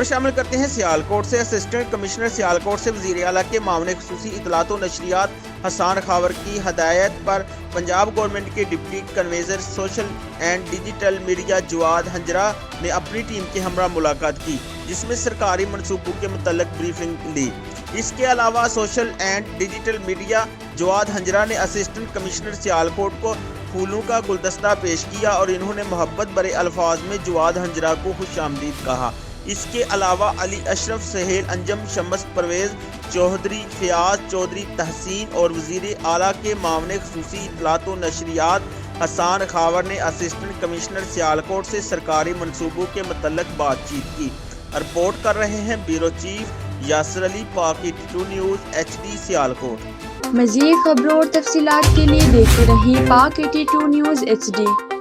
شامل کرتے ہیں سیالکوٹ سے اسسٹنٹ کمشنر سیالکوٹ سے وزیر اعلیٰ کے معاون خصوصی اطلاعات و نشریات حسان خاور کی ہدایت پر پنجاب گورنمنٹ کے deputy convener social and digital media Jawad Hanjra نے اپنی ٹیم کے ہمراہ ملاقات کی، جس میں سرکاری منصوبوں کے متعلق بریفنگ لی۔ اس کے علاوہ social and digital media Jawad Hanjra نے اسسٹنٹ کمشنر سیالکوٹ کو پھولوں کا گلدستہ پیش کیا اور انہوں نے محبت بھرے الفاظ میں جواد ہنجرا کو خوش آمدید کہا۔ اس کے علاوہ علی اشرف، سہیل انجم، شمس پرویز چودھری، فیاض چودھری تحسین اور وزیر اعلیٰ کے معاون خصوصی اطلاعات و نشریات حسان خاور نے اسسٹنٹ کمشنر سیالکوٹ سے سرکاری منصوبوں کے متعلق بات چیت کی۔ رپورٹ کر رہے ہیں بیورو چیف یاسر علی، پاک 82 نیوز HD سیالکوٹ۔ مزید خبروں اور تفصیلات کے لیے دیکھتے رہیں پاک 82 نیوز HD۔